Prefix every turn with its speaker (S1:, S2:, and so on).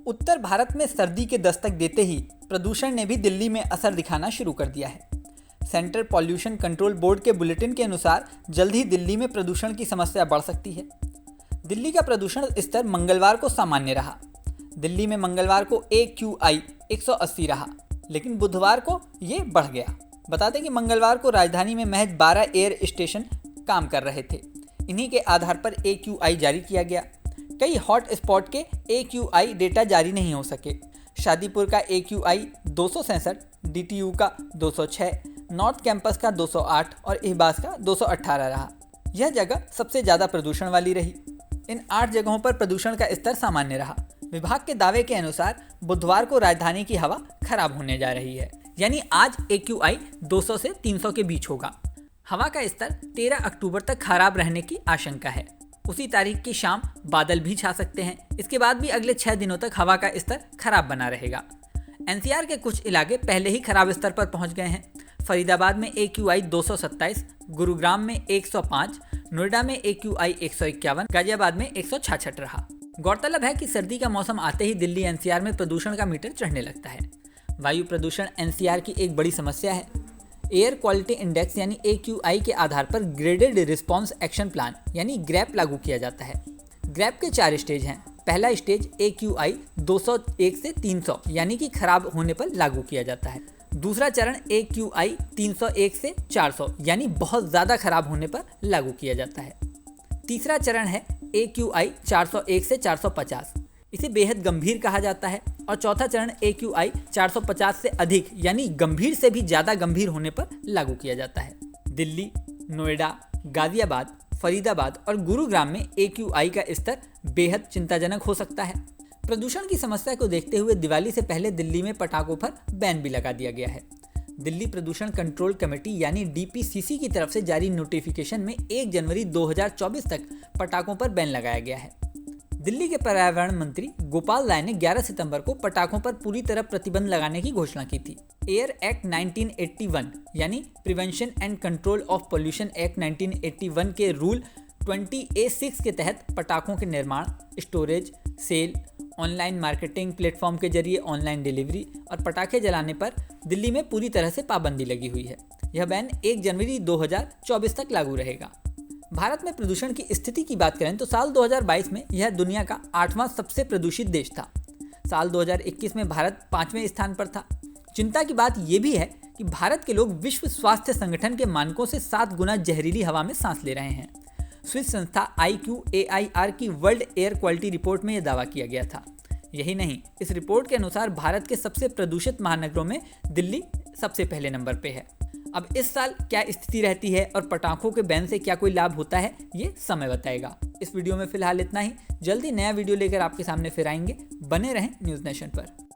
S1: उत्तर भारत में सर्दी के दस्तक देते ही प्रदूषण ने भी दिल्ली में असर दिखाना शुरू कर दिया है। सेंट्रल पॉल्यूशन कंट्रोल बोर्ड के बुलेटिन के अनुसार जल्द ही दिल्ली में प्रदूषण की समस्या बढ़ सकती है। दिल्ली का प्रदूषण स्तर मंगलवार को सामान्य रहा। दिल्ली में मंगलवार को AQI 180 रहा, लेकिन बुधवार को ये बढ़ गया। बता दें कि मंगलवार को राजधानी में महज 12 एयर स्टेशन काम कर रहे थे। इन्हीं के आधार पर AQI जारी किया गया। कई हॉट स्पॉट के AQI डेटा जारी नहीं हो सके। शादीपुर का AQI 267, DTU का 206, नॉर्थ कैंपस का 208 और इहबास का 218 रहा। यह जगह सबसे ज़्यादा प्रदूषण वाली रही। इन 8 जगहों पर प्रदूषण का स्तर सामान्य रहा। विभाग के दावे के अनुसार बुधवार को राजधानी की हवा खराब होने जा रही है, यानी आज AQI 200 से 300 के बीच होगा। हवा का स्तर 13 अक्टूबर तक खराब रहने की आशंका है। उसी तारीख की शाम बादल भी छा सकते हैं। इसके बाद भी अगले 6 दिनों तक हवा का स्तर खराब बना रहेगा। NCR के कुछ इलाके पहले ही खराब स्तर पर पहुंच गए हैं। फरीदाबाद में AQI 227, गुरुग्राम में 105, नोएडा में AQI 151, गाजियाबाद में 166 रहा। गौरतलब है कि सर्दी का मौसम आते ही दिल्ली NCR में प्रदूषण का मीटर चढ़ने लगता है। वायु प्रदूषण NCR की एक बड़ी समस्या है। एयर क्वालिटी इंडेक्स यानी AQI के आधार पर ग्रेडेड रिस्पॉन्स एक्शन प्लान यानी ग्रैप लागू किया जाता है। ग्रैप के 4 स्टेज हैं। पहला स्टेज AQI 201 से 300 यानी कि खराब होने पर लागू किया जाता है। दूसरा चरण AQI 301 से 400 यानी बहुत ज़्यादा खराब होने पर लागू किया जाता है। तीसरा चरण है AQI 401 से 450, इसे बेहद गंभीर कहा जाता है। और चौथा चरण AQI 450 से अधिक यानी गंभीर से भी ज़्यादा गंभीर होने पर लागू किया जाता है। दिल्ली, नोएडा, गाजियाबाद, फरीदाबाद और गुरुग्राम में AQI का स्तर बेहद चिंताजनक हो सकता है। प्रदूषण की समस्या को देखते हुए दिवाली से पहले दिल्ली में पटाखों पर बैन भी लगा दिया गया है। दिल्ली प्रदूषण कंट्रोल कमेटी यानी DPCC की तरफ से जारी नोटिफिकेशन में 1 जनवरी 2024 तक पटाखों पर बैन लगाया गया है। दिल्ली के पर्यावरण मंत्री गोपाल राय ने 11 सितंबर को पटाखों पर पूरी तरह प्रतिबंध लगाने की घोषणा की थी। एयर एक्ट 1981 यानी prevention and control of pollution act 1981 के रूल 20A6 के तहत पटाखों के निर्माण, storage, sale, online marketing platform के जरिए ऑनलाइन डिलीवरी और पटाखे जलाने पर दिल्ली में पूरी तरह से पाबंदी लगी हुई है। यह बैन 1 जनवरी 2024 तक लागू रहेगा। भारत में प्रदूषण की स्थिति की बात करें तो साल 2022 में यह दुनिया का 8वां सबसे प्रदूषित देश था। साल 2021 में भारत 5वें स्थान पर था। चिंता की बात यह भी है कि भारत के लोग विश्व स्वास्थ्य संगठन के मानकों से 7 गुना जहरीली हवा में सांस ले रहे हैं। स्विस संस्था IQAIR की वर्ल्ड एयर क्वालिटी रिपोर्ट में यह दावा किया गया था। यही नहीं, इस रिपोर्ट के अनुसार भारत के सबसे प्रदूषित महानगरों में दिल्ली सबसे पहले नंबर पे है। अब इस साल क्या स्थिति रहती है और पटाखों के बैन से क्या कोई लाभ होता है, ये समय बताएगा। इस वीडियो में फिलहाल इतना ही। जल्दी नया वीडियो लेकर आपके सामने फिर आएंगे। बने रहें न्यूज़ नेशन पर।